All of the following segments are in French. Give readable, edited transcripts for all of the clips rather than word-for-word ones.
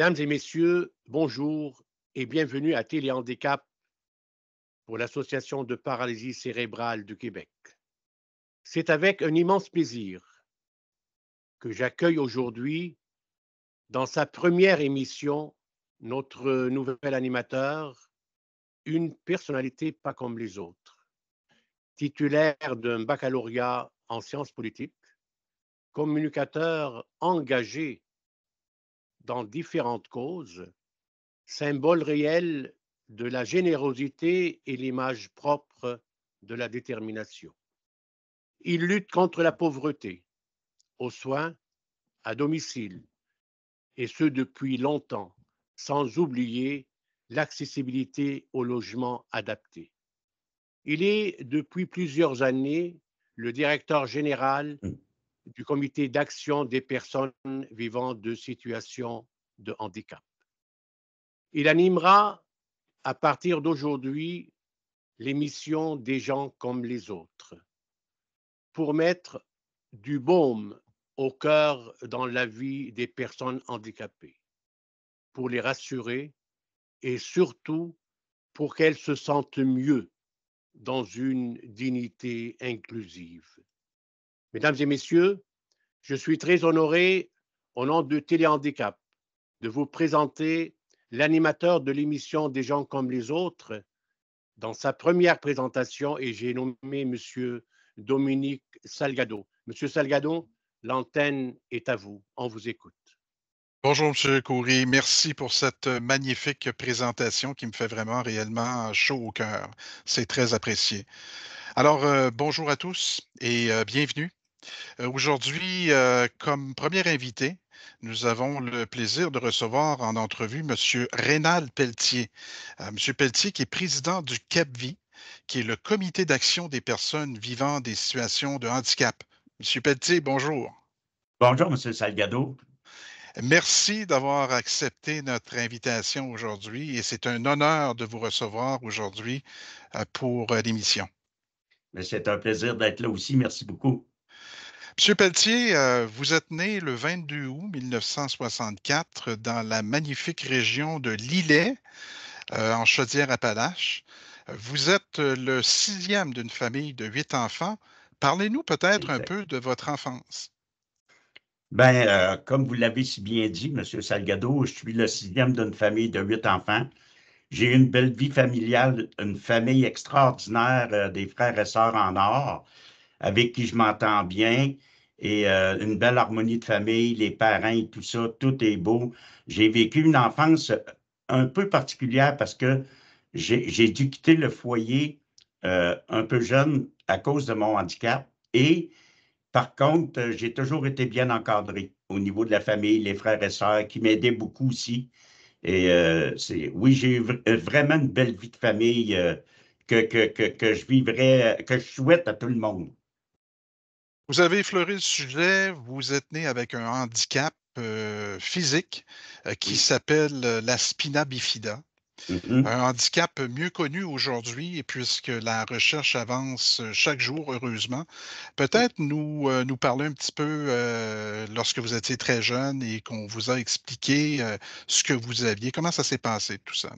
Mesdames et messieurs, bonjour et bienvenue à Téléhandicap pour l'Association de paralysie cérébrale du Québec. C'est avec un immense plaisir que j'accueille aujourd'hui, dans sa première émission, notre nouvel animateur, une personnalité pas comme les autres. Titulaire d'un baccalauréat en sciences politiques, communicateur engagé dans différentes causes, symbole réel de la générosité et l'image propre de la détermination. Il lutte contre la pauvreté, aux soins, à domicile, et ce depuis longtemps, sans oublier l'accessibilité au logement adapté. Il est depuis plusieurs années le directeur général du Comité d'action des personnes vivant de situations de handicap. Il animera à partir d'aujourd'hui l'émission Des gens comme les autres, pour mettre du baume au cœur dans la vie des personnes handicapées, pour les rassurer et surtout pour qu'elles se sentent mieux dans une dignité inclusive. Mesdames et messieurs, je suis très honoré, au nom de Téléhandicap, de vous présenter l'animateur de l'émission Des gens comme les autres dans sa première présentation, et j'ai nommé M. Dominique Salgado. Monsieur Salgado, l'antenne est à vous. On vous écoute. Bonjour, M. Khoury. Merci pour cette magnifique présentation qui me fait vraiment réellement chaud au cœur. C'est très apprécié. Alors, bonjour à tous et bienvenue. Aujourd'hui, comme premier invité, nous avons le plaisir de recevoir en entrevue M. Rénal Pelletier. M. Pelletier qui est président du CAPVI, qui est le Comité d'action des personnes vivant des situations de handicap. M. Pelletier, bonjour. Bonjour, M. Salgado. Merci d'avoir accepté notre invitation aujourd'hui et c'est un honneur de vous recevoir aujourd'hui pour l'émission. C'est un plaisir d'être là aussi. Merci beaucoup. Monsieur Pelletier, vous êtes né le 22 août 1964 dans la magnifique région de l'Îlet, en Chaudière-Appalaches. Vous êtes le sixième d'une famille de 8 enfants. Parlez-nous peut-être un peu de votre enfance. Comme vous l'avez si bien dit, M. Salgado, je suis le sixième d'une famille de 8 enfants. J'ai eu une belle vie familiale, une famille extraordinaire, des frères et sœurs en or, avec qui je m'entends bien, et une belle harmonie de famille, les parents et tout ça, tout est beau. J'ai vécu une enfance un peu particulière parce que j'ai dû quitter le foyer un peu jeune à cause de mon handicap et par contre, j'ai toujours été bien encadré au niveau de la famille, les frères et sœurs qui m'aidaient beaucoup aussi. Et oui, j'ai eu vraiment une belle vie de famille que je vivrais, que je souhaite à tout le monde. Vous avez effleuré le sujet, vous êtes né avec un handicap physique qui Oui. s'appelle la spina bifida. Mhm. Un handicap mieux connu aujourd'hui, puisque la recherche avance chaque jour, heureusement. Peut-être nous parler un petit peu lorsque vous étiez très jeune et qu'on vous a expliqué ce que vous aviez. Comment ça s'est passé, tout ça,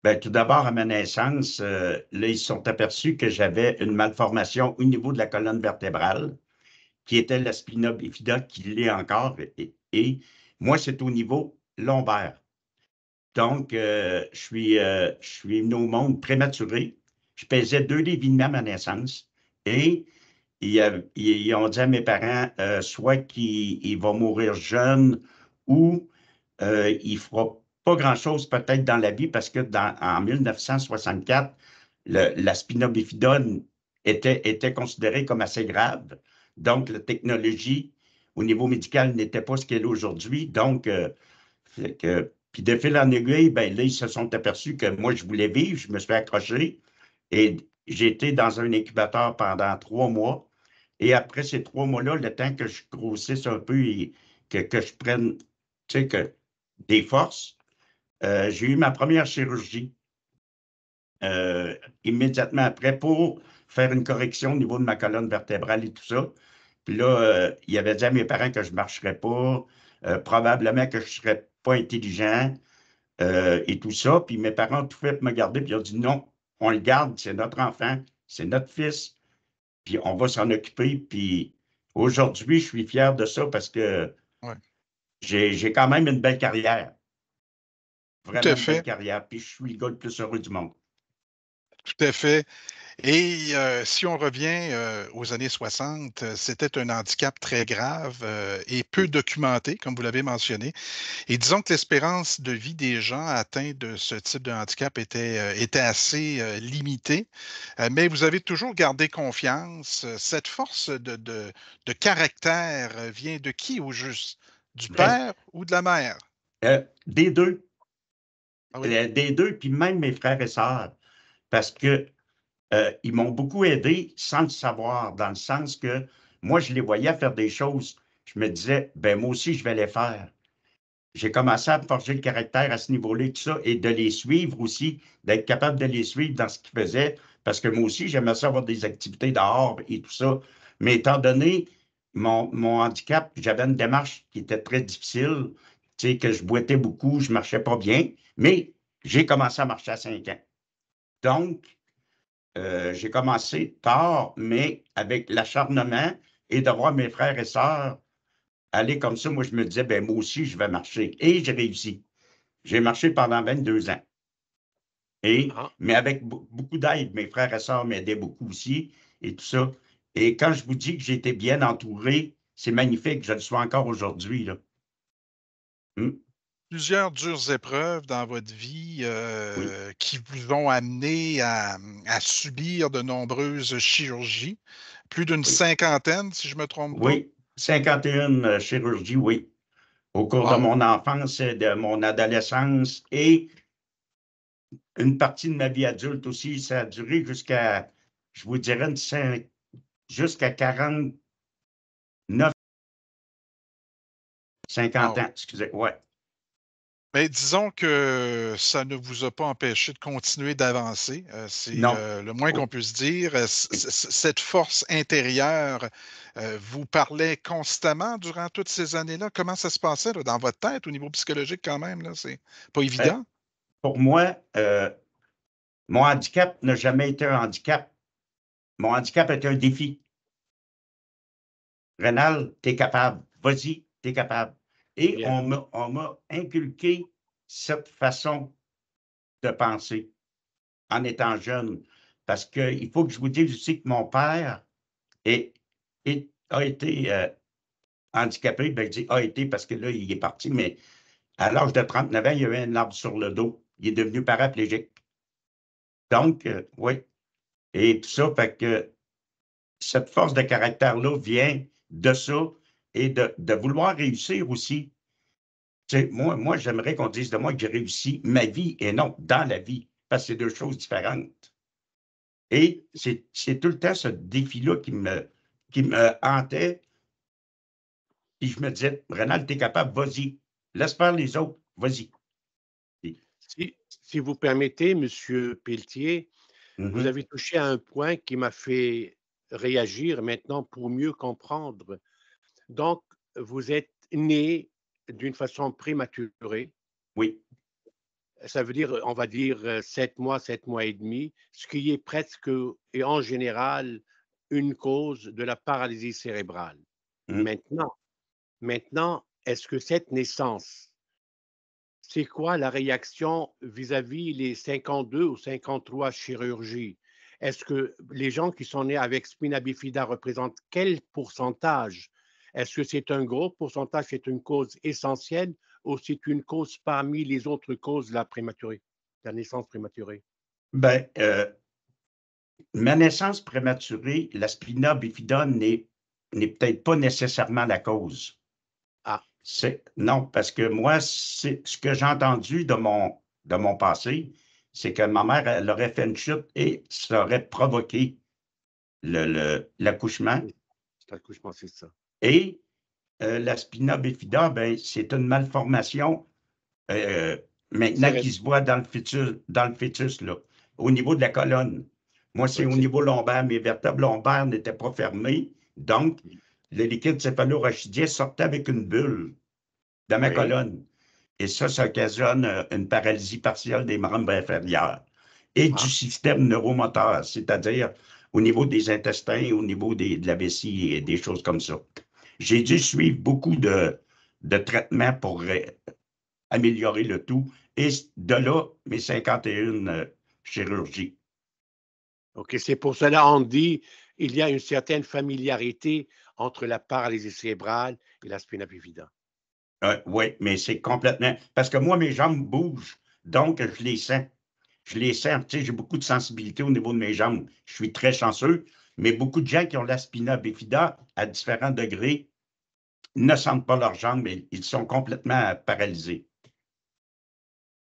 là? Tout d'abord, à ma naissance, là, ils se sont aperçus que j'avais une malformation au niveau de la colonne vertébrale, qui était la spina bifida, qui l'est encore. Et moi, c'est au niveau lombaire. Donc, je suis venu au monde prématuré. Je pesais 2 livres et demi à ma naissance. Et ils ont dit à mes parents, soit qu'il va mourir jeune ou il ne fera pas grand-chose peut-être dans la vie parce que en 1964, la spina bifida était considérée comme assez grave. Donc, la technologie au niveau médical n'était pas ce qu'elle est aujourd'hui. Donc, puis de fil en aiguille, ben là, ils se sont aperçus que moi, je voulais vivre, je me suis accroché et j'ai été dans un incubateur pendant 3 mois. Et après ces 3 mois-là, le temps que je grossisse un peu et que je prenne, tu sais, des forces, j'ai eu ma première chirurgie immédiatement après pour faire une correction au niveau de ma colonne vertébrale et tout ça. Puis là, il avait dit à mes parents que je ne marcherais pas, probablement que je ne serais pas intelligent et tout ça. Puis mes parents ont tout fait pour me garder, puis ils ont dit non, on le garde, c'est notre enfant, c'est notre fils, puis on va s'en occuper. Puis aujourd'hui, je suis fier de ça parce que Ouais. j'ai quand même une belle carrière. Tout à Vraiment une belle fait. carrière. Puis je suis le gars le plus heureux du monde. Tout à fait. Et si on revient aux années 60, c'était un handicap très grave et peu documenté, comme vous l'avez mentionné. Et disons que l'espérance de vie des gens atteints de ce type de handicap était assez limitée. Mais vous avez toujours gardé confiance. Cette force de caractère vient de qui au juste? Du Ben, père ou de la mère? des deux. Ah oui? Des deux, puis même mes frères et sœurs. Parce que ils m'ont beaucoup aidé sans le savoir, dans le sens que moi, je les voyais faire des choses. Je me disais, ben moi aussi, je vais les faire. J'ai commencé à me forger le caractère à ce niveau-là, tout ça, et de les suivre aussi, d'être capable de les suivre dans ce qu'ils faisaient, parce que moi aussi, j'aimais ça avoir des activités dehors et tout ça. Mais étant donné mon handicap, j'avais une démarche qui était très difficile, tu sais, que je boitais beaucoup, je ne marchais pas bien, mais j'ai commencé à marcher à 5 ans. Donc, j'ai commencé tard, mais avec l'acharnement et de voir mes frères et sœurs aller comme ça, moi, je me disais, ben moi aussi, je vais marcher. Et j'ai réussi. J'ai marché pendant 22 ans. Ah, Mais avec beaucoup d'aide, mes frères et sœurs m'aidaient beaucoup aussi et tout ça. Et quand je vous dis que j'étais bien entouré, c'est magnifique, je le suis encore aujourd'hui, là. Plusieurs dures épreuves dans votre vie Oui, qui vous ont amené à subir de nombreuses chirurgies, plus d'une oui, cinquantaine, si je ne me trompe pas. oui. 51 chirurgies, oui. Au cours de Wow! mon enfance et de mon adolescence et une partie de ma vie adulte aussi, ça a duré jusqu'à, je vous dirais, jusqu'à 49, 50 Wow! ans, excusez, ouais. Mais disons que ça ne vous a pas empêché de continuer d'avancer. C'est Non. le moins qu'on Oh, puisse dire. oui. Cette force intérieure vous parlait constamment durant toutes ces années-là. Comment ça se passait là, dans votre tête au niveau psychologique quand même? Là? C'est pas Euh, évident. pour moi, mon handicap n'a jamais été un handicap. Mon handicap est un défi. Rénal, t'es capable. Vas-y, t'es capable. Et bien. on m'a inculqué cette façon de penser en étant jeune. Parce qu'il faut que je vous dise aussi que mon père est, a été handicapé. Ben, je dis a été parce que là, il est parti, mais à l'âge de 39 ans, il avait un arbre sur le dos. Il est devenu paraplégique. Donc, oui. Et tout ça, fait que cette force de caractère-là vient de ça et de vouloir réussir aussi. Tu sais, moi j'aimerais qu'on dise de moi que j'ai réussi ma vie et non dans la vie, parce que c'est deux choses différentes. Et c'est tout le temps ce défi-là qui me hantait. Puis je me disais, Rénal, t'es capable, vas-y. Laisse faire les autres, vas-y. Si vous permettez, Monsieur Pelletier, vous Mhm. avez touché à un point qui m'a fait réagir maintenant pour mieux comprendre. Donc, vous êtes né d'une façon prématurée. Oui, Ça veut dire, on va dire, 7 mois et demi, ce qui est presque et en général une cause de la paralysie cérébrale. mhm. Maintenant, est-ce que cette naissance, c'est quoi la réaction vis-à-vis les 52 ou 53 chirurgies? Est-ce que les gens qui sont nés avec spina bifida représentent quel pourcentage? Est-ce que c'est un gros pourcentage, c'est une cause essentielle ou c'est une cause parmi les autres causes de la naissance prématurée? Ben, ma naissance prématurée, la spina bifida n'est peut-être pas nécessairement la cause. Ah, Non, parce que moi, c'est ce que j'ai entendu de mon passé, c'est que ma mère, elle aurait fait une chute et ça aurait provoqué l'accouchement. c'est accouchement, c'est ça. Et la spina bifida, ben, c'est une malformation euh, maintenant qui se voit dans le fœtus, là, au niveau de la colonne. Moi, c'est Oui, au niveau lombaire. Mes vertèbres lombaires n'étaient pas fermées. Donc, le liquide céphalorachidien sortait avec une bulle dans ma Oui. colonne. Et ça occasionne une paralysie partielle des membres inférieurs et du système neuromoteur, c'est-à-dire au niveau des intestins, au niveau de la vessie et des choses comme ça. J'ai dû suivre beaucoup de traitements pour améliorer le tout. Et de là, mes 51 chirurgies. OK, c'est pour cela on dit il y a une certaine familiarité entre la paralysie cérébrale et la spina bifida. Oui, mais c'est complètement... Parce que moi, mes jambes bougent, donc je les sens. Je les sens. Tu sais, j'ai beaucoup de sensibilité au niveau de mes jambes. Je suis très chanceux, mais beaucoup de gens qui ont la spina bifida à différents degrés ne sentent pas leurs jambes, mais ils sont complètement paralysés.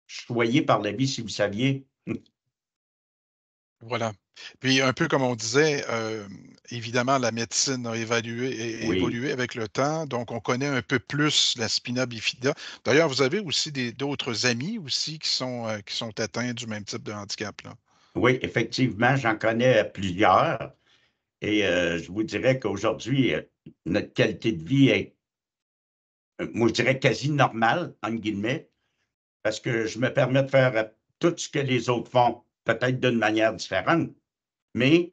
Choyés par la vie, si vous saviez. Voilà. Puis un peu comme on disait, évidemment, la médecine a Oui, évolué avec le temps, donc on connaît un peu plus la spina bifida. D'ailleurs, vous avez aussi d'autres amis aussi qui sont atteints du même type de handicap, là? oui, effectivement, j'en connais plusieurs. Et je vous dirais qu'aujourd'hui, notre qualité de vie est, moi, je dirais quasi normale, entre guillemets, parce que je me permets de faire tout ce que les autres font, peut-être d'une manière différente, mais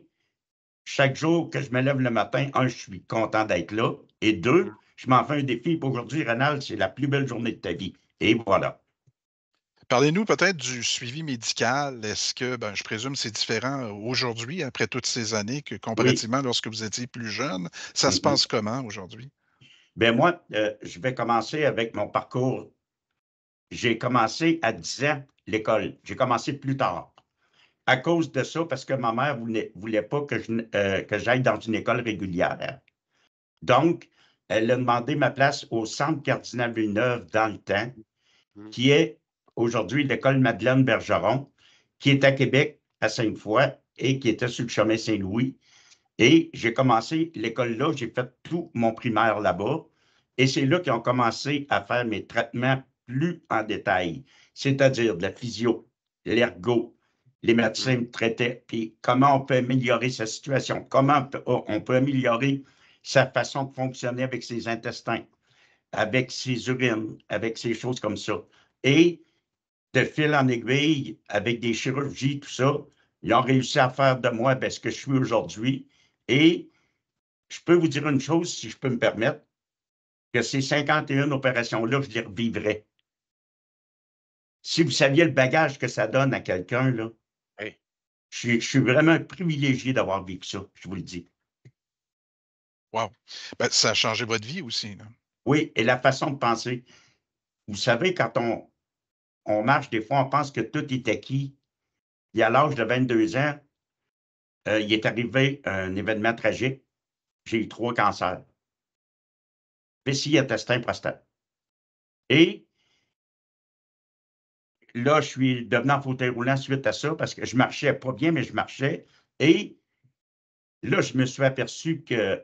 chaque jour que je me lève le matin, un, je suis content d'être là, et deux, je m'en fais un défi. Aujourd'hui, Rénal, c'est la plus belle journée de ta vie. Et voilà. Parlez-nous peut-être du suivi médical. Est-ce que, ben, je présume c'est différent aujourd'hui, après toutes ces années, que Oui. comparativement lorsque vous étiez plus jeune. Ça se passe comment aujourd'hui? Ben moi, je vais commencer avec mon parcours. J'ai commencé à 10 ans l'école. J'ai commencé plus tard. À cause de ça, parce que ma mère voulait pas que j'aille dans une école régulière. Donc, elle a demandé ma place au Centre Cardinal Villeneuve dans le temps, qui est aujourd'hui l'école Madeleine Bergeron, qui est à Québec, à Sainte-Foy, et qui était sur le chemin Saint-Louis. Et j'ai commencé l'école là, j'ai fait tout mon primaire là-bas. Et c'est là qu'ils ont commencé à faire mes traitements plus en détail, c'est-à-dire de la physio, l'ergo. Les médecins me traitaient, puis comment on peut améliorer sa situation, comment on peut améliorer sa façon de fonctionner avec ses intestins, avec ses urines, avec ces choses comme ça. Et de fil en aiguille, avec des chirurgies, tout ça, ils ont réussi à faire de moi ce que je suis aujourd'hui. Et je peux vous dire une chose, si je peux me permettre, que ces 51 opérations-là, je les revivrais. Si vous saviez le bagage que ça donne à quelqu'un, là, Oui. je suis vraiment privilégié d'avoir vécu ça, je vous le dis. Wow! Ben, ça a changé votre vie aussi, là. Oui, et la façon de penser. Vous savez, quand on marche, des fois, on pense que tout est acquis. Et à l'âge de 22 ans, il est arrivé un événement tragique. J'ai eu 3 cancers. Vessie, intestin, prostate. Et là, je suis devenu en fauteuil roulant suite à ça parce que je marchais pas bien, mais je marchais. Et là, je me suis aperçu que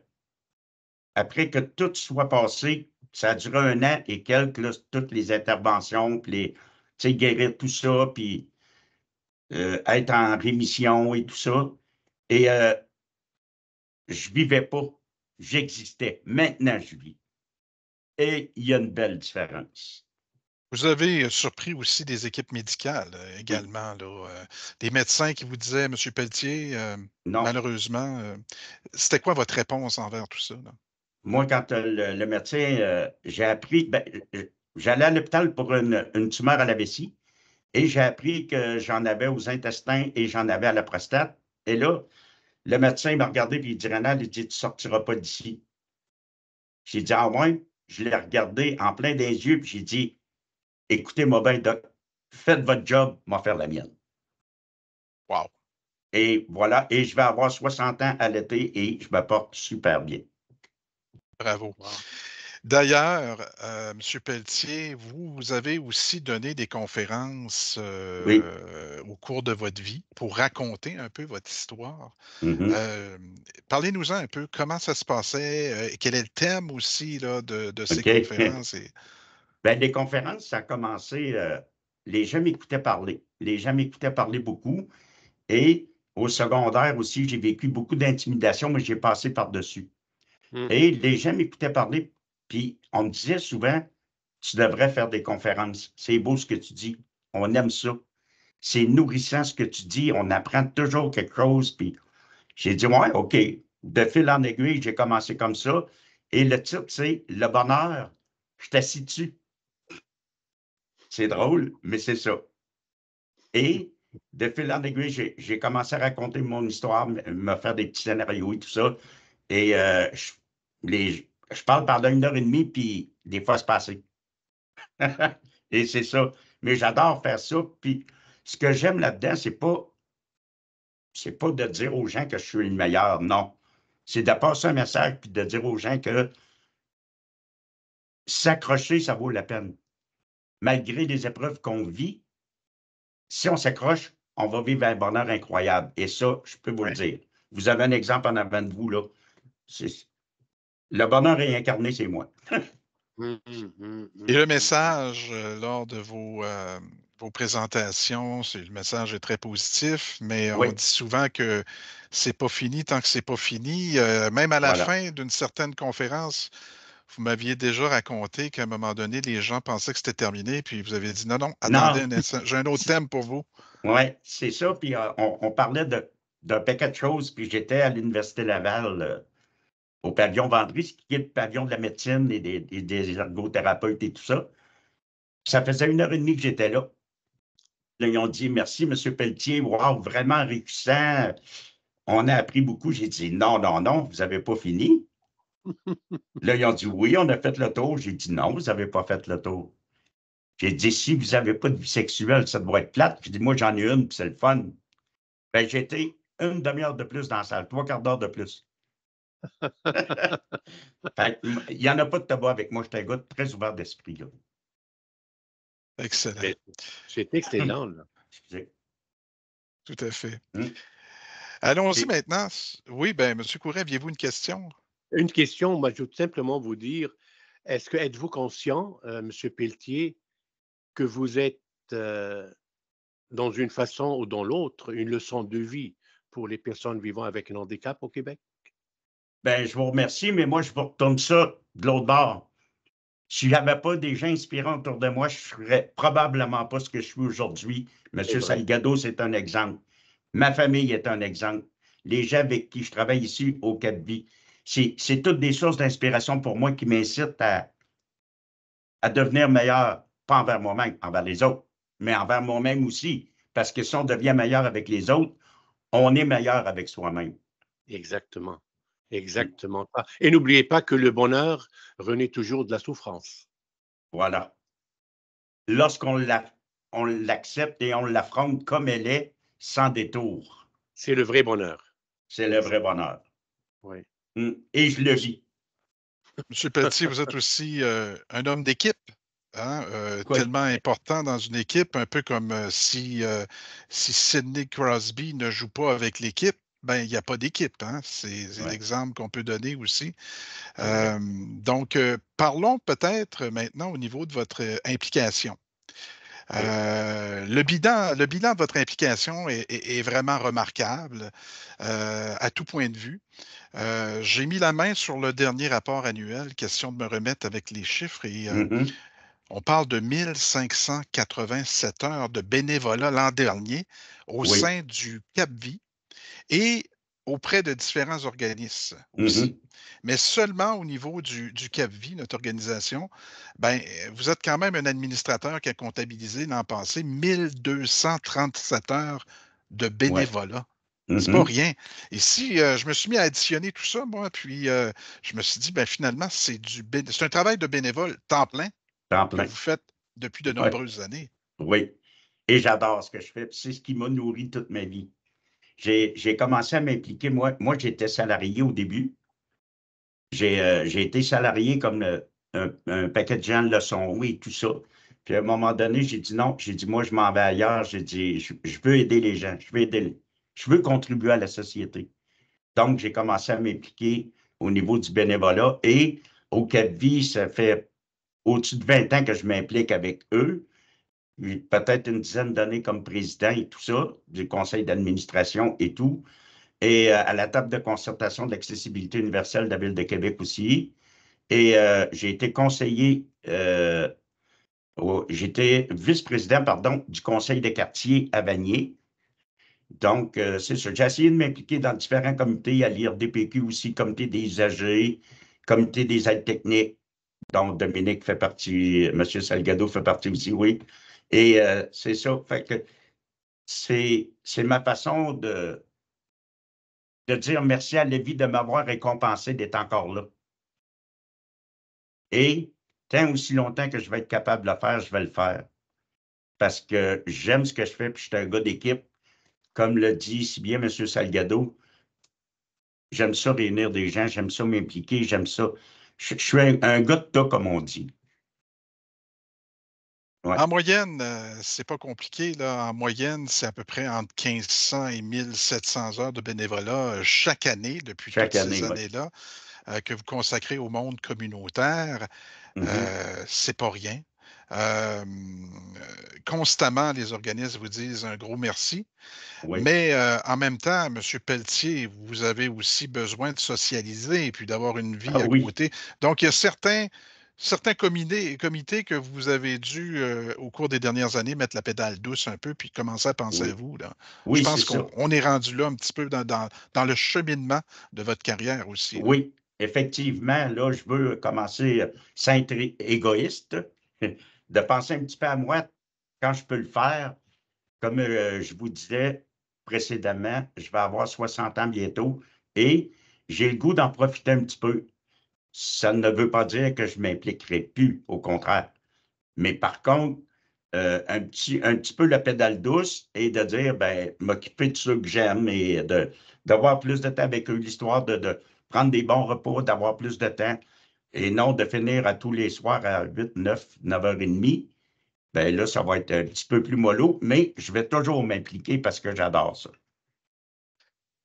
après que tout soit passé, ça a duré 1 an et quelques, là, toutes les interventions, puis tu sais, guérir tout ça, puis être en rémission et tout ça. Et je vivais pas, j'existais. Maintenant, je vis. Et il y a une belle différence. Vous avez, surpris aussi des équipes médicales, Oui. également, là, des médecins qui vous disaient: «Monsieur Pelletier, Non. malheureusement», c'était quoi votre réponse envers tout ça, là? Moi, quand le médecin, j'ai appris, j'allais à l'hôpital pour une tumeur à la vessie et j'ai appris que j'en avais aux intestins et j'en avais à la prostate. Et là, le médecin m'a regardé et il dit, Rénal, il dit, tu ne sortiras pas d'ici. J'ai dit, ah ouais? Je l'ai regardé en plein des yeux puis j'ai dit, écoutez-moi bien, doc, faites votre job, moi faire la mienne. Wow! Et voilà, et je vais avoir 60 ans à l'été et je me porte super bien. Bravo. Wow. D'ailleurs, monsieur Pelletier, vous avez aussi donné des conférences, Oui. au cours de votre vie pour raconter un peu votre histoire. Mhm. Parlez-nous-en un peu, comment ça se passait? Quel est le thème aussi là de ces OK. conférences et Ben, les conférences, ça a commencé, les gens m'écoutaient parler. Les gens m'écoutaient parler beaucoup. Et au secondaire aussi, j'ai vécu beaucoup d'intimidation, mais j'ai passé par-dessus. Et les gens m'écoutaient parler, puis on me disait souvent, tu devrais faire des conférences. C'est beau ce que tu dis. On aime ça. C'est nourrissant ce que tu dis. On apprend toujours quelque chose. Puis j'ai dit, ouais, OK. De fil en aiguille, j'ai commencé comme ça. Et le titre, c'est Le bonheur, je t'assis dessus. C'est drôle, mais c'est ça. Et de fil en aiguille, j'ai commencé à raconter mon histoire, me faire des petits scénarios et tout ça. Et je parle pendant 1 heure et demie, puis des fois, c'est passé. Et c'est ça. Mais j'adore faire ça. Puis ce que j'aime là-dedans, c'est pas de dire aux gens que je suis le meilleur, non. C'est de passer un message puis de dire aux gens que s'accrocher, ça vaut la peine. Malgré les épreuves qu'on vit, si on s'accroche, on va vivre un bonheur incroyable. Et ça, je peux vous le dire. Vous avez un exemple en avant de vous, là. Le bonheur réincarné, c'est moi. Et le message lors de vos présentations, le message est très positif, mais Oui. on dit souvent que c'est pas fini tant que c'est pas fini. Même à la fin d'une certaine conférence, vous m'aviez déjà raconté qu'à un moment donné, les gens pensaient que c'était terminé, puis vous avez dit non, attendez un instant, j'ai un autre thème pour vous. Oui, c'est ça. Puis on parlait d'un paquet de choses, puis j'étais à l'Université Laval. Au pavillon Vendry, ce qui est le pavillon de la médecine et des ergothérapeutes et tout ça. Ça faisait 1 heure et demie que j'étais là. Là, ils ont dit merci, M. Pelletier, wow, vraiment enrichissant. On a appris beaucoup. J'ai dit non, vous n'avez pas fini. Là, ils ont dit oui, on a fait le tour. J'ai dit non, vous n'avez pas fait le tour. J'ai dit si vous n'avez pas de vie sexuelle, ça doit être plate. J'ai dit moi, j'en ai une, puis c'est le fun. Ben, j'ai été 1 demi-heure de plus dans la salle, 3/4 d'heure de plus. Il n'y en a pas de tabac avec moi. Je suis un gars très ouvert d'esprit. Là. Excellent. C'est excellent, là. Excusez. Tout à fait. Allons-y maintenant. Oui, bien, M. Couret, aviez-vous une question? Une question, moi, je veux simplement vous dire, êtes-vous conscient, M. Pelletier, que vous êtes, dans une façon ou dans l'autre, une leçon de vie pour les personnes vivant avec un handicap au Québec? Ben, je vous remercie, mais moi, je vous retourne ça de l'autre bord. Si je n'avais pas des gens inspirants autour de moi, je ne serais probablement pas ce que je suis aujourd'hui. M. Salgado, c'est un exemple. Ma famille est un exemple. Les gens avec qui je travaille ici au Cap-Vie, c'est toutes des sources d'inspiration pour moi qui m'incitent à devenir meilleur, pas envers moi-même, envers les autres, mais envers moi-même aussi. Parce que si on devient meilleur avec les autres, on est meilleur avec soi-même. Exactement. Exactement. Et n'oubliez pas que le bonheur renaît toujours de la souffrance. Voilà. Lorsqu'on l'accepte et on l'affronte comme elle est, sans détour. C'est le vrai bonheur. C'est le vrai bonheur. Oui. Et je le vis. M. Pelletier, vous êtes aussi un homme d'équipe, hein, tellement important dans une équipe, un peu comme si Sidney Crosby ne joue pas avec l'équipe, ben, il n'y a pas d'équipe. Hein? C'est l'exemple qu'on peut donner aussi. Donc, parlons peut-être maintenant au niveau de votre implication. Le bilan de votre implication est vraiment remarquable à tout point de vue. J'ai mis la main sur le dernier rapport annuel, question de me remettre avec les chiffres, et on parle de 1587 heures de bénévolat l'an dernier au sein du Cap-Vie et auprès de différents organismes aussi. Mais seulement au niveau du Cap-Vie, notre organisation, ben, vous êtes quand même un administrateur qui a comptabilisé l'an passé 1237 heures de bénévolat. C'est pas rien. Et si je me suis mis à additionner tout ça, moi, puis je me suis dit, ben, finalement, c'est un travail de bénévole temps plein que vous faites depuis de nombreuses années. Oui. Et j'adore ce que je fais. C'est ce qui m'a nourri toute ma vie. J'ai commencé à m'impliquer. Moi, j'étais salarié au début. J'ai été salarié comme un paquet de gens le sont, oui, tout ça. Puis à un moment donné, j'ai dit non. J'ai dit, moi, je m'en vais ailleurs. J'ai dit, je veux aider les gens. Je veux contribuer à la société. Donc, j'ai commencé à m'impliquer au niveau du bénévolat. Et au Cap-Vie, ça fait au-dessus de 20 ans que je m'implique avec eux. Peut-être une dizaine d'années comme président et tout ça, du conseil d'administration et tout. et à la table de concertation de l'accessibilité universelle de la Ville de Québec aussi. Et j'ai été conseiller, j'étais vice-président, pardon, du conseil des quartiers à Vanier. Donc, c'est ça. J'ai essayé de m'impliquer dans différents comités, à l'IRDPQ aussi, comité des usagers, comité des aides techniques, dont Dominique fait partie, M. Salgado fait partie aussi, oui. Et c'est ça. Fait que c'est ma façon de dire merci à Lévis de m'avoir récompensé d'être encore là. Et tant aussi longtemps que je vais être capable de le faire, je vais le faire. Parce que j'aime ce que je fais, puis je suis un gars d'équipe. Comme le dit si bien M. Salgado, j'aime ça réunir des gens, j'aime ça m'impliquer, j'aime ça. Je suis un gars de tas, comme on dit. Ouais. En moyenne, c'est pas compliqué, là. En moyenne, c'est à peu près entre 1500 et 1700 heures de bénévolat chaque année, depuis Chaque toutes année, ces ouais. années-là, que vous consacrez au monde communautaire. C'est pas rien. Constamment, les organismes vous disent un gros merci. Oui. Mais en même temps, M. Pelletier, vous avez aussi besoin de socialiser et puis d'avoir une vie à oui. côté. Donc, il y a certains comités que vous avez dû, au cours des dernières années, mettre la pédale douce un peu puis commencer à penser à vous. Là. Oui, Je pense c'est ça. qu'on est rendu là un petit peu dans le cheminement de votre carrière aussi. Là. Oui, effectivement, là, je veux commencer sans être égoïste, de penser un petit peu à moi quand je peux le faire. Comme je vous disais précédemment, je vais avoir 60 ans bientôt et j'ai le goût d'en profiter un petit peu. Ça ne veut pas dire que je ne m'impliquerai plus, au contraire. Mais par contre, un petit peu la pédale douce et de dire, ben, m'occuper de ceux que j'aime et d'avoir plus de temps avec eux, l'histoire de prendre des bons repos, d'avoir plus de temps et non de finir à tous les soirs à 8, 9h30. Ben là, ça va être un petit peu plus mollo, mais je vais toujours m'impliquer parce que j'adore ça.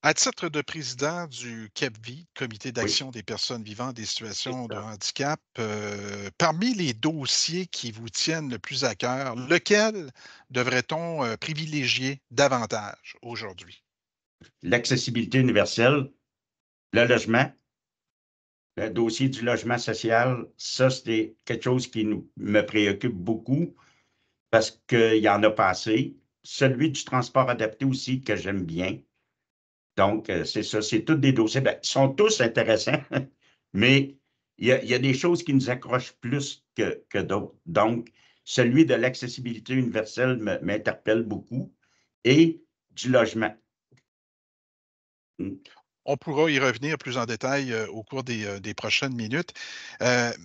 À titre de président du CAPVI, Comité Oui, d'action des personnes vivant des c'est situations de ça. handicap, parmi les dossiers qui vous tiennent le plus à cœur, lequel devrait-on privilégier davantage aujourd'hui? L'accessibilité universelle, le logement, le dossier du logement social, ça, c'est quelque chose qui me préoccupe beaucoup parce qu'il y en a pas assez. Celui du transport adapté aussi, que j'aime bien. Donc, c'est ça, c'est tous des dossiers. Ben, ils sont tous intéressants, mais il y a des choses qui nous accrochent plus que d'autres. Donc, celui de l'accessibilité universelle m'interpelle beaucoup et du logement. On pourra y revenir plus en détail au cours des prochaines minutes.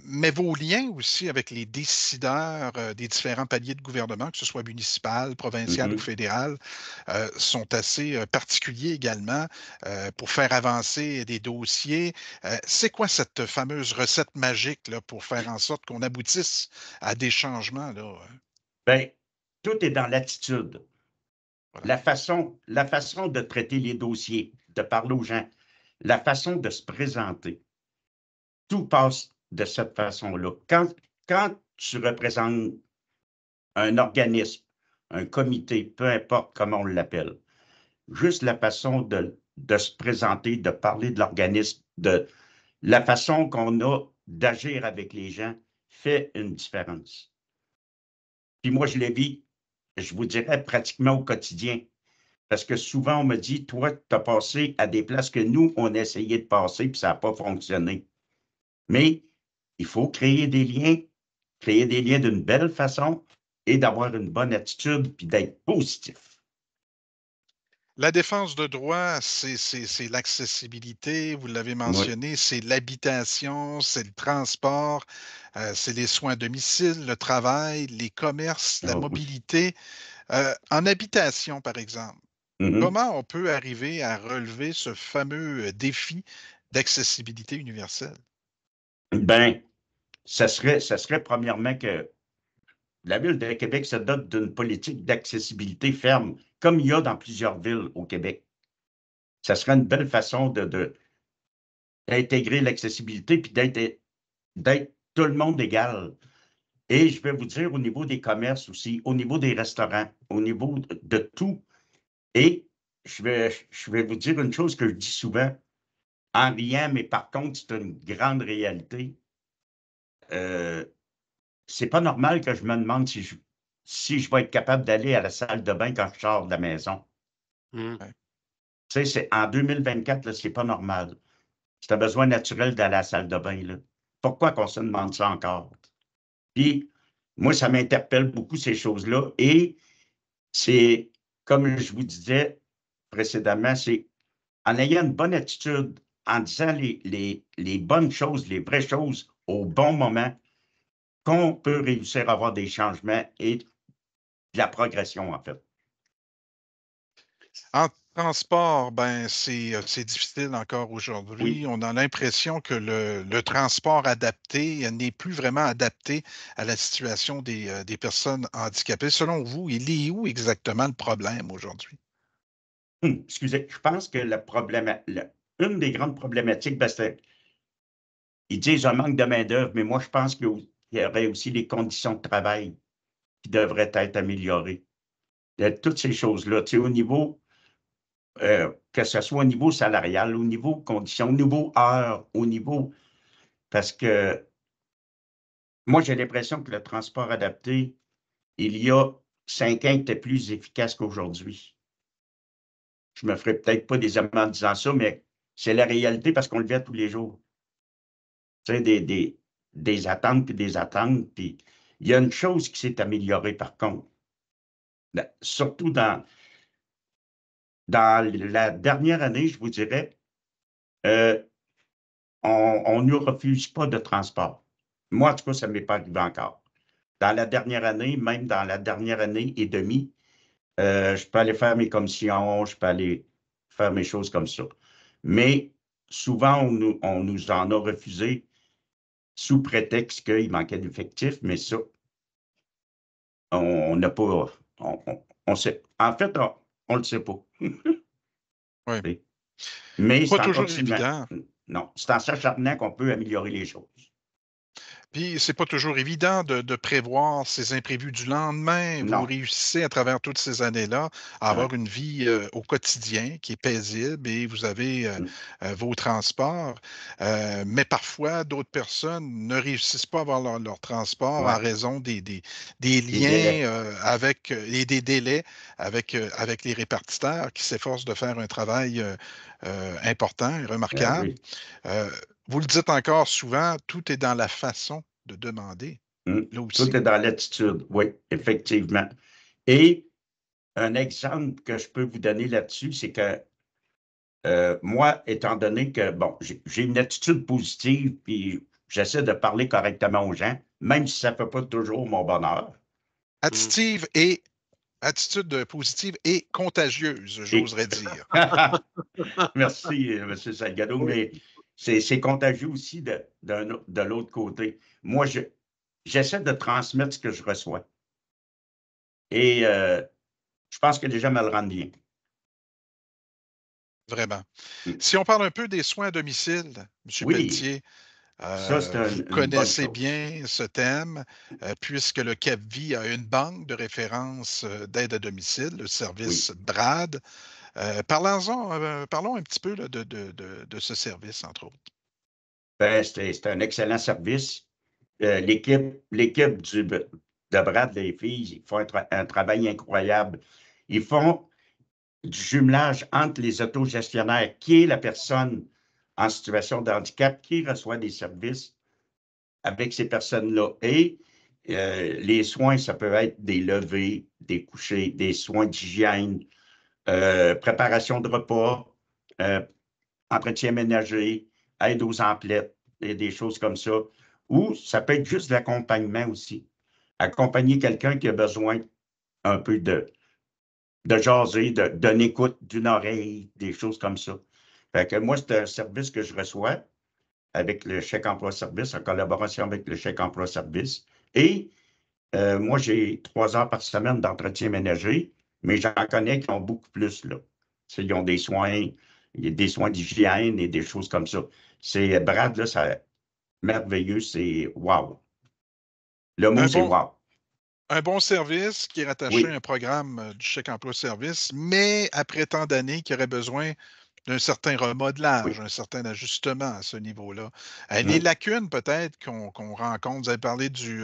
Mais vos liens aussi avec les décideurs des différents paliers de gouvernement, que ce soit municipal, provincial ou fédéral, sont assez particuliers également pour faire avancer des dossiers. C'est quoi cette fameuse recette magique là, pour faire en sorte qu'on aboutisse à des changements? Là? Bien, tout est dans l'attitude. Voilà. La façon de traiter les dossiers, de parler aux gens, la façon de se présenter, tout passe de cette façon-là. Quand tu représentes un organisme, un comité, peu importe comment on l'appelle, juste la façon de se présenter, de parler de l'organisme, de la façon qu'on a d'agir avec les gens fait une différence. Puis moi, je le vis, je vous dirais, pratiquement au quotidien. Parce que souvent, on me dit, toi, tu as passé à des places que nous, on a essayé de passer, puis ça n'a pas fonctionné. Mais il faut créer des liens d'une belle façon et d'avoir une bonne attitude, puis d'être positif. La défense de droit, c'est l'accessibilité, vous l'avez Oui. mentionné, c'est l'habitation, c'est le transport, c'est les soins à domicile, le travail, les commerces, la Ah oui. mobilité. En habitation, par exemple, Mhm. comment on peut arriver à relever ce fameux défi d'accessibilité universelle? Ben, ça serait premièrement que la Ville de Québec se dote d'une politique d'accessibilité ferme, comme il y a dans plusieurs villes au Québec. Ça serait une belle façon d'intégrer l'accessibilité puis d'être tout le monde égal. Et je vais vous dire, au niveau des commerces aussi, au niveau des restaurants, au niveau de tout. Et je vais vous dire une chose que je dis souvent, en riant, mais par contre, c'est une grande réalité. C'est pas normal que je me demande si je vais être capable d'aller à la salle de bain quand je sors de la maison. Mmh. Tu sais, en 2024, là, c'est pas normal. C'est un besoin naturel d'aller à la salle de bain, là. Pourquoi qu'on se demande ça encore? Puis, moi, ça m'interpelle beaucoup, ces choses-là. Et c'est, comme je vous disais précédemment, c'est en ayant une bonne attitude, en disant les bonnes choses, les vraies choses au bon moment, qu'on peut réussir à avoir des changements et de la progression, en fait. En transport, ben, c'est difficile encore Oui, aujourd'hui. On a l'impression que le transport adapté n'est plus vraiment adapté à la situation des personnes handicapées. Selon vous, il est où exactement le problème aujourd'hui? Excusez, je pense que une des grandes problématiques, ben, ils disent un manque de main-d'œuvre, mais moi, je pense qu'il y aurait aussi les conditions de travail qui devraient être améliorées. Toutes ces choses-là, tu sais, au niveau, que ce soit au niveau salarial, au niveau conditions, au niveau heures, au niveau. Parce que moi, j'ai l'impression que le transport adapté, il y a 5 ans, était plus efficace qu'aujourd'hui. Je me ferai peut-être pas des amis en disant ça, mais c'est la réalité parce qu'on le vit tous les jours. Tu sais, des attentes puis des attentes. Puis il y a une chose qui s'est améliorée par contre, surtout dans la dernière année, je vous dirais, euh, on ne nous refuse pas de transport. Moi, en tout cas, ça ne m'est pas arrivé encore. Dans la dernière année, même dans la dernière année et demie, je peux aller faire mes commissions, je peux aller faire mes choses comme ça. Mais souvent, on nous en a refusé sous prétexte qu'il manquait d'effectifs, mais ça, on n'a pas. On sait. En fait, on ne le sait pas. Oui. Mais Pas c'est en toujours continuant. évident. Non, c'est en s'acharnant qu'on peut améliorer les choses. Puis c'est pas toujours évident de prévoir ces imprévus du lendemain. Vous Non. réussissez à travers toutes ces années-là à Ouais. avoir une vie, au quotidien qui est paisible et vous avez, Mm. vos transports. Mais parfois, d'autres personnes ne réussissent pas à avoir leur transport en Ouais. raison des Des délais. liens, avec, et des délais avec les répartiteurs qui s'efforcent de faire un travail, important et remarquable. Oui. Heu, Vous le dites encore souvent, tout est dans la façon de demander, là Tout aussi. est dans l'attitude. Oui, effectivement. Et un exemple que je peux vous donner là-dessus, c'est que moi, étant donné que, bon, j'ai une attitude positive, puis j'essaie de parler correctement aux gens, même si ça ne fait pas toujours mon bonheur. Mmh. Attitude et attitude positive et contagieuse, Et j'oserais dire. merci, M. Salgado, Oui. mais c'est contagieux aussi de l'autre côté. Moi, j'essaie de transmettre ce que je reçois. Et je pense que les gens me le rendent bien. Vraiment. Mm. Si on parle un peu des soins à domicile, M. Oui, Pelletier, ça, c'est vous une bonne connaissez chose. bien ce thème, puisque le CAPVI a une banque de référence, d'aide à domicile, le Oui. service BRAD. Parlons un petit peu là, de ce service, entre autres. Ben, c'est un excellent service. L'équipe de Brad, les filles, ils font un travail incroyable. Ils font du jumelage entre les autogestionnaires, qui est la personne en situation de handicap qui reçoit des services avec ces personnes-là. Et les soins, ça peut être des levées, des couchers, des soins d'hygiène, préparation de repas, euh, entretien ménager, aide aux emplettes et des choses comme ça. Ou ça peut être juste de l'accompagnement aussi. Accompagner quelqu'un qui a besoin un peu de jaser, d'une écoute, d'une oreille, des choses comme ça. Fait que moi, c'est un service que je reçois avec le chèque emploi-service, en collaboration avec le chèque emploi-service. Et moi, j'ai 3 heures par semaine d'entretien ménager, mais j'en connais qui ont beaucoup plus, là. Ils ont des soins, il y a des soins d'hygiène et des choses comme ça. C'est Brad, là, c'est merveilleux, c'est wow. Le mot, Un c'est bon, wow. Un bon service qui est rattaché à Oui. un programme du chèque emploi-service, mais après tant d'années, qui aurait besoin d'un certain remodelage, Oui. un certain ajustement à ce niveau-là. Les Hum, lacunes peut-être qu'on rencontre, vous avez parlé du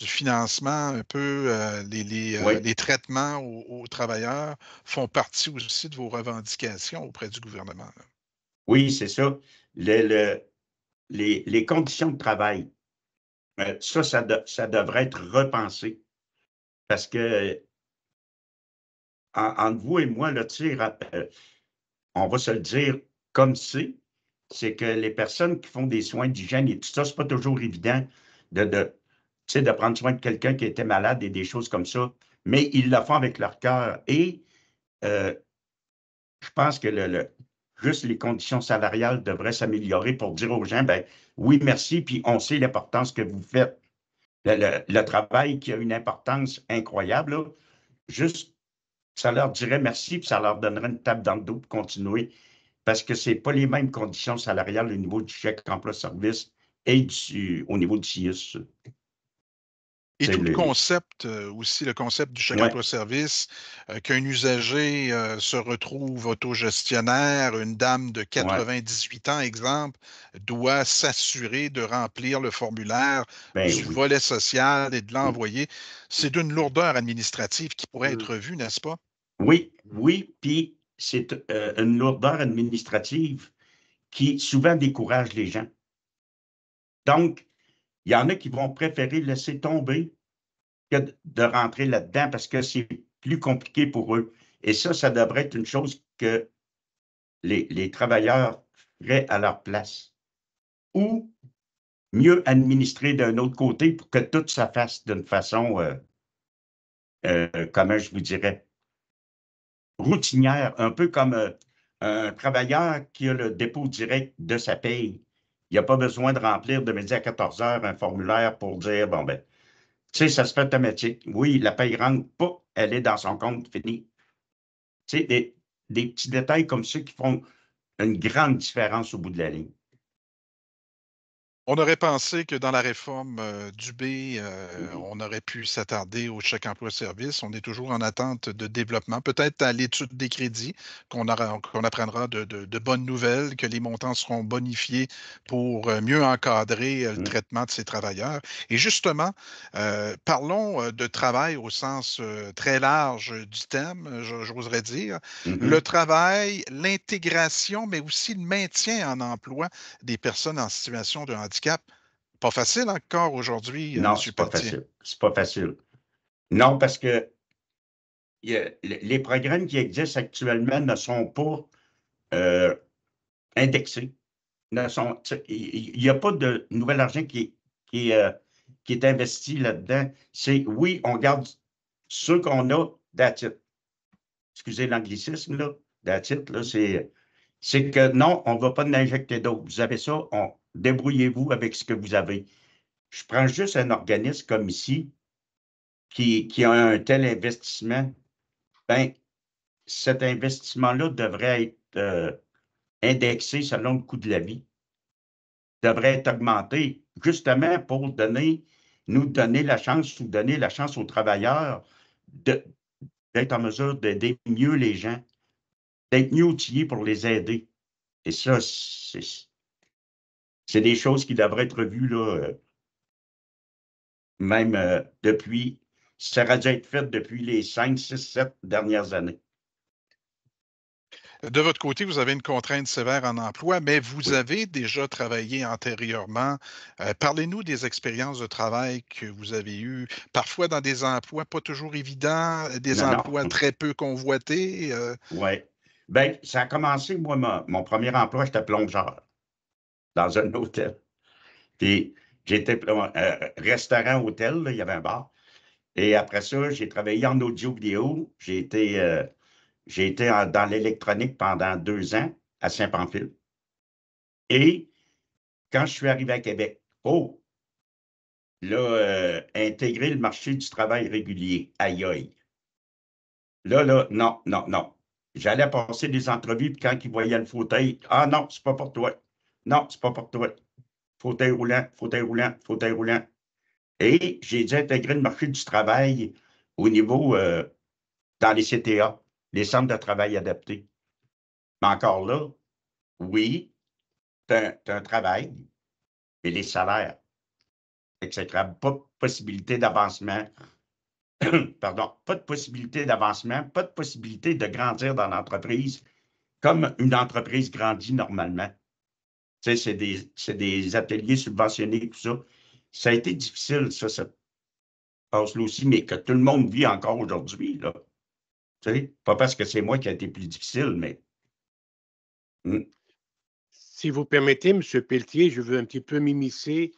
financement un peu, oui. les traitements aux travailleurs font partie aussi de vos revendications auprès du gouvernement, là. Oui, c'est ça. Les conditions de travail, ça devrait être repensé parce que entre vous et moi, là, tu sais, on va se le dire comme c'est que les personnes qui font des soins d'hygiène et tout ça, c'est pas toujours évident de, tu sais, de prendre soin de quelqu'un qui était malade et des choses comme ça, mais ils le font avec leur cœur. Et euh, je pense que juste les conditions salariales devraient s'améliorer pour dire aux gens, ben oui, merci, puis on sait l'importance que vous faites. Le travail qui a une importance incroyable, là, juste, ça leur dirait merci, puis ça leur donnerait une tape dans le dos pour continuer, parce que ce n'est pas les mêmes conditions salariales au niveau du chèque emploi-service et au niveau du CIUS. Et C'est tout le le. concept, aussi le concept du chèque Ouais, emploi-service, qu'un usager, se retrouve autogestionnaire, une dame de ouais, 98 ans, exemple, doit s'assurer de remplir le formulaire ben du oui. volet social et de Mm. l'envoyer. C'est d'une lourdeur administrative qui pourrait Mmh. être revue, n'est-ce pas? Oui, oui, puis c'est une lourdeur administrative qui souvent décourage les gens. Donc, il y en a qui vont préférer laisser tomber que de rentrer là-dedans parce que c'est plus compliqué pour eux. Et ça devrait être une chose que les travailleurs feraient à leur place. Ou mieux administrer d'un autre côté pour que tout se fasse d'une façon, comment je vous dirais, routinière, un peu comme un travailleur qui a le dépôt direct de sa paye. Il n'y a pas besoin de remplir de midi à 14 heures un formulaire pour dire, bon, ben, tu sais, ça se fait automatique. Oui, la paye rentre pas, elle est dans son compte, fini. Tu sais, des petits détails comme ça qui font une grande différence au bout de la ligne. On aurait pensé que dans la réforme, Dubé, Mhm. on aurait pu s'attarder au chèque emploi-service. On est toujours en attente de développement, peut-être à l'étude des crédits qu'on apprendra de bonnes nouvelles, que les montants seront bonifiés pour, mieux encadrer, le Mhm. traitement de ces travailleurs. Et justement, parlons, de travail au sens, très large, du terme, j'oserais dire. Le Mhm. travail, l'intégration, mais aussi le maintien en emploi des personnes en situation de handicap. Pas facile encore aujourd'hui, Non, monsieur c'est pas Pelletier. facile. C'est pas facile. Non, parce que les programmes qui existent actuellement ne sont pas euh, indexés. Il n'y a pas de nouvel argent qui est, euh, qui est investi là-dedans. C'est oui, on garde ceux qu'on a, that's it. Excusez l'anglicisme, là. That's it, là, c'est que non, on ne va pas en injecter d'autres. Vous avez ça, débrouillez-vous avec ce que vous avez. Je prends juste un organisme comme ici qui a un tel investissement. Ben, cet investissement-là devrait être indexé selon le coût de la vie, devrait être augmenté justement pour nous donner la chance ou donner la chance aux travailleurs d'être en mesure d'aider mieux les gens, d'être mieux outillés pour les aider. Et ça, c'est des choses qui devraient être revues là, même depuis, ça aurait dû être fait depuis les 5, 6, 7 dernières années. De votre côté, vous avez une contrainte sévère en emploi, mais vous Oui. avez déjà travaillé antérieurement. Parlez-nous des expériences de travail que vous avez eues, parfois dans des emplois pas toujours évidents, des Non, emplois non. très peu convoités. Oui. Bien, ça a commencé, moi, mon premier emploi, j'étais plongeur dans un hôtel. Puis, j'étais restaurant-hôtel, il y avait un bar. Et après ça, j'ai travaillé en audio-vidéo. J'ai été dans l'électronique pendant 2 ans à Saint-Pamphile. Et quand je suis arrivé à Québec, oh, là, intégrer le marché du travail régulier, aïe aïe. Là, non, non, non. J'allais passer des entrevues, puis quand ils voyaient le fauteuil, ah non, c'est pas pour toi. Non, c'est pas pour toi. Fauteuil roulant, fauteuil roulant, fauteuil roulant. Et j'ai dû intégrer le marché du travail au niveau dans les CTA, les centres de travail adaptés. Mais encore là, oui, tu as un travail, mais les salaires, exécrables, pas de possibilité d'avancement. Pardon, pas de possibilité d'avancement, pas de possibilité de grandir dans l'entreprise comme une entreprise grandit normalement. Tu sais, c'est des ateliers subventionnés, tout ça. Ça a été difficile, ça passe-là aussi, mais que tout le monde vit encore aujourd'hui, là. Tu sais, pas parce que c'est moi qui a été plus difficile, mais... Si vous permettez, M. Pelletier, je veux un petit peu m'immiscer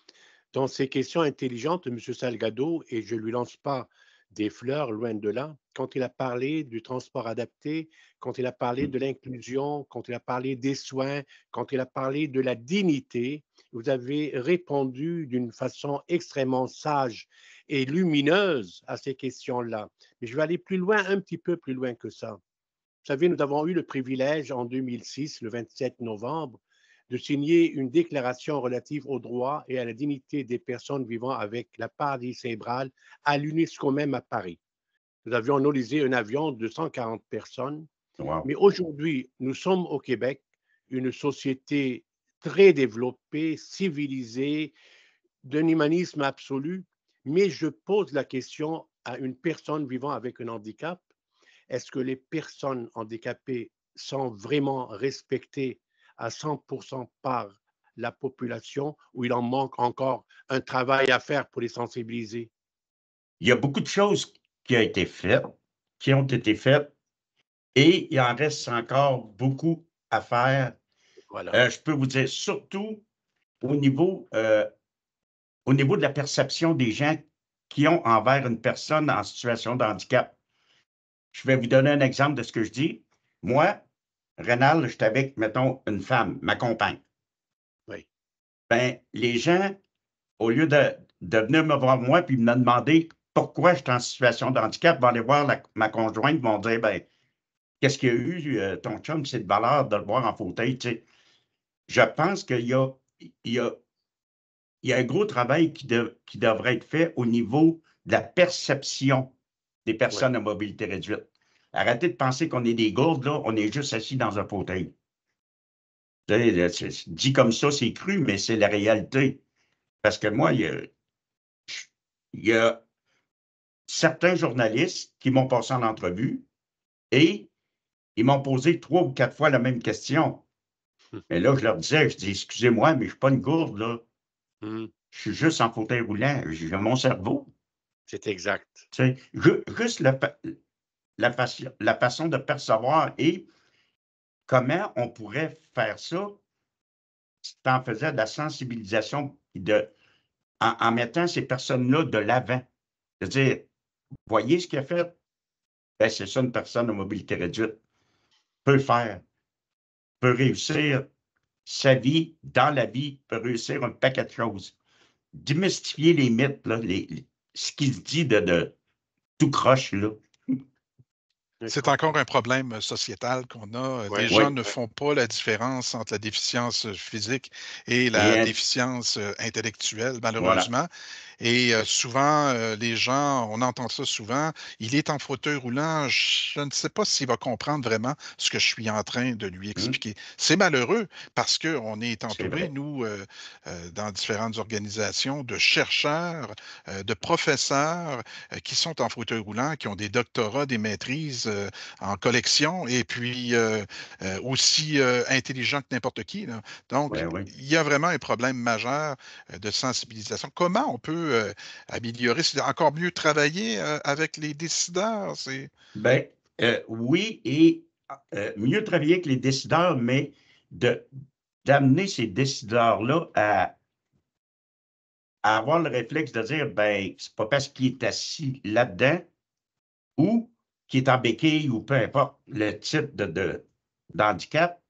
dans ces questions intelligentes de M. Salgado et je ne lui lance pas des fleurs, loin de là. Quand il a parlé du transport adapté, quand il a parlé de l'inclusion, quand il a parlé des soins, quand il a parlé de la dignité, vous avez répondu d'une façon extrêmement sage et lumineuse à ces questions-là. Mais je vais aller plus loin, un petit peu plus loin que ça. Vous savez, nous avons eu le privilège en 2006, le 27 novembre, de signer une déclaration relative aux droits et à la dignité des personnes vivant avec la paralysie cérébrale à l'UNESCO même à Paris. Nous avions analysé un avion de 140 personnes, Wow. mais aujourd'hui, nous sommes au Québec, une société très développée, civilisée, d'un humanisme absolu, mais je pose la question à une personne vivant avec un handicap. Est-ce que les personnes handicapées sont vraiment respectées à 100% par la population ou il en manque encore un travail à faire pour les sensibiliser? Il y a beaucoup de choses qui ont été faites, et il en reste encore beaucoup à faire. Voilà. Je peux vous dire, surtout au niveau, au niveau de la perception des gens qui ont envers une personne en situation de handicap. Je vais vous donner un exemple de ce que je dis. Moi, Rénal, je suis avec, mettons, une femme, ma compagne. Oui. Ben, les gens, au lieu de venir me voir moi puis me demander pourquoi je suis en situation de handicap, vont aller voir ma conjointe, vont dire, ben, qu'est-ce qu'il y a eu, ton chum, c'est de valeur de le voir en fauteuil, tu sais. Je pense qu'il y a, il y a, il y a un gros travail qui devrait être fait au niveau de la perception des personnes à mobilité réduite. Arrêtez de penser qu'on est des gourdes, là, on est juste assis dans un fauteuil. Dit comme ça, c'est cru, mais c'est la réalité. Parce que moi, il y a certains journalistes qui m'ont passé en entrevue et ils m'ont posé 3 ou 4 fois la même question. Mais là, je leur disais, je dis, excusez-moi, mais je ne suis pas une gourde, là. Je suis juste en fauteuil roulant. J'ai mon cerveau. C'est exact. Tu sais, juste la façon de percevoir et comment on pourrait faire ça si tu en faisais de la sensibilisation en mettant ces personnes-là de l'avant. C'est-à-dire, voyez ce qu'il a fait? Ben, c'est ça, une personne à mobilité réduite peut faire, peut réussir sa vie, dans la vie, peut réussir un paquet de choses. Démystifier les mythes, là, ce qui se dit de tout croche, là. C'est encore un problème sociétal qu'on a. Ouais. Les gens ne font pas la différence entre la déficience physique et la Et déficience intellectuelle, voilà. malheureusement. Et souvent, les gens, on entend ça souvent, il est en fauteuil roulant, je ne sais pas s'il va comprendre vraiment ce que je suis en train de lui expliquer. C'est malheureux parce qu'on est entouré, nous, dans différentes organisations, de chercheurs, de professeurs qui sont en fauteuil roulant, qui ont des doctorats, des maîtrises en collection et puis aussi intelligents que n'importe qui, là. Donc, il y a vraiment un problème majeur de sensibilisation. Comment on peut améliorer? C'est encore mieux travailler avec les décideurs? Ben, oui, et mieux travailler avec les décideurs, mais d'amener ces décideurs-là à avoir le réflexe de dire, ben, c'est pas parce qu'il est assis là-dedans ou qu'il est en béquille ou peu importe le type d'handicap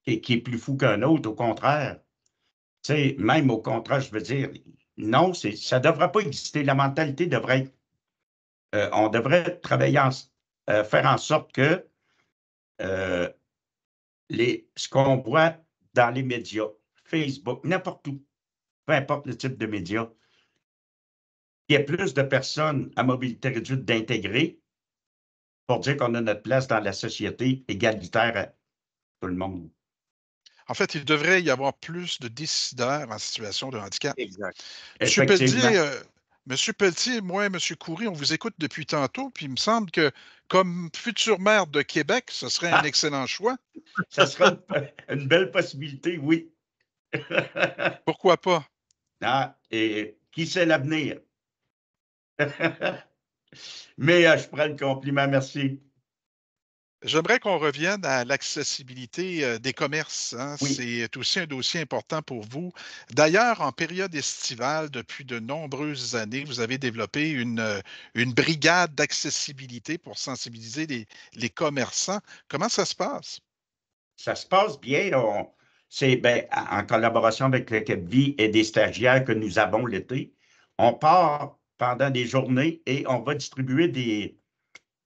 qui est plus fou qu'un autre, au contraire. Tu sais, même au contraire, je veux dire, non, ça ne devrait pas exister. La mentalité devrait être, on devrait travailler faire en sorte que ce qu'on voit dans les médias, Facebook, n'importe où, peu importe le type de médias, qu'il y ait plus de personnes à mobilité réduite d'intégrer pour dire qu'on a notre place dans la société égalitaire à tout le monde. En fait, il devrait y avoir plus de décideurs en situation de handicap. Exact. Monsieur Pelletier, moi, Monsieur Coury, on vous écoute depuis tantôt, puis il me semble que comme futur maire de Québec, ce serait un excellent choix. Ça sera une belle possibilité, oui. Pourquoi pas? Ah, et qui sait l'avenir? Mais je prends le compliment, merci. J'aimerais qu'on revienne à l'accessibilité des commerces, hein. Oui. C'est aussi un dossier important pour vous. D'ailleurs, en période estivale, depuis de nombreuses années, vous avez développé une brigade d'accessibilité pour sensibiliser les commerçants. Comment ça se passe? Ça se passe bien. C'est en collaboration avec le Québec et des stagiaires que nous avons l'été. On part pendant des journées et on va distribuer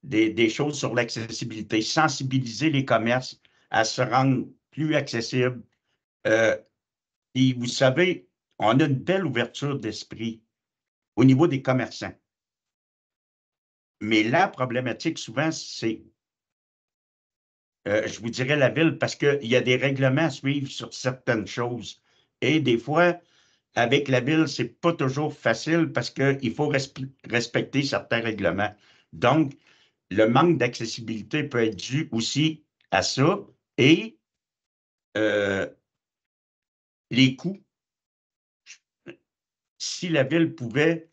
des choses sur l'accessibilité, sensibiliser les commerces à se rendre plus accessibles. Et vous savez, on a une belle ouverture d'esprit au niveau des commerçants. Mais la problématique, souvent, c'est, je vous dirais la ville, parce qu'il y a des règlements à suivre sur certaines choses. Et des fois, avec la ville, c'est pas toujours facile parce qu'il faut respecter certains règlements. Donc, le manque d'accessibilité peut être dû aussi à ça et les coûts. Si la ville pouvait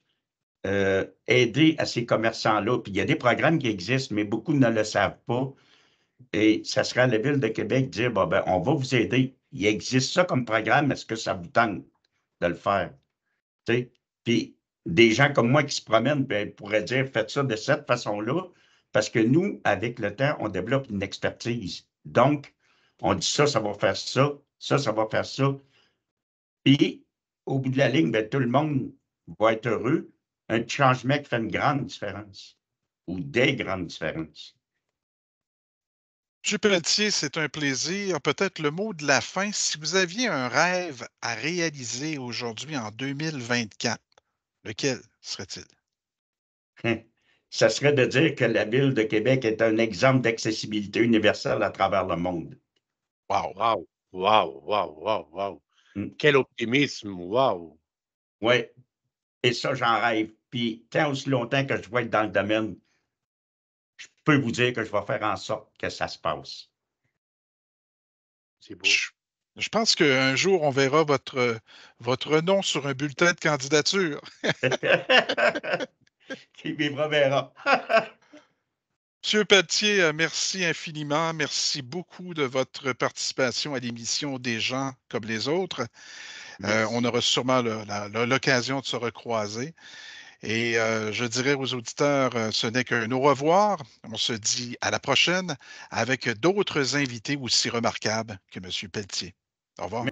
aider à ces commerçants-là, puis il y a des programmes qui existent, mais beaucoup ne le savent pas, et ça serait à la Ville de Québec de dire, bon, ben, on va vous aider. Il existe ça comme programme, est-ce que ça vous tente de le faire? T'sais? Puis des gens comme moi qui se promènent ben, pourraient dire, faites ça de cette façon-là, parce que nous, avec le temps, on développe une expertise. Donc, on dit ça, ça va faire ça, ça va faire ça. Puis, au bout de la ligne, ben, tout le monde va être heureux. Un changement qui fait une grande différence ou des grandes différences. M. Pelletier, c'est un plaisir. Peut-être le mot de la fin. Si vous aviez un rêve à réaliser aujourd'hui en 2024, lequel serait-il? Ça serait de dire que la Ville de Québec est un exemple d'accessibilité universelle à travers le monde. Wow! Wow, wow, wow, wow, wow. Quel optimisme, wow! Oui, et ça, j'en rêve. Puis, tant aussi longtemps que je vais être dans le domaine, je peux vous dire que je vais faire en sorte que ça se passe. C'est beau. Je pense qu'un jour, on verra votre nom sur un bulletin de candidature. Qui vivra verra. Monsieur Pelletier, merci infiniment. Merci beaucoup de votre participation à l'émission Des gens comme les autres. On aura sûrement l'occasion de se recroiser. Et je dirais aux auditeurs, ce n'est qu'un au revoir. On se dit à la prochaine avec d'autres invités aussi remarquables que M. Pelletier. Au revoir.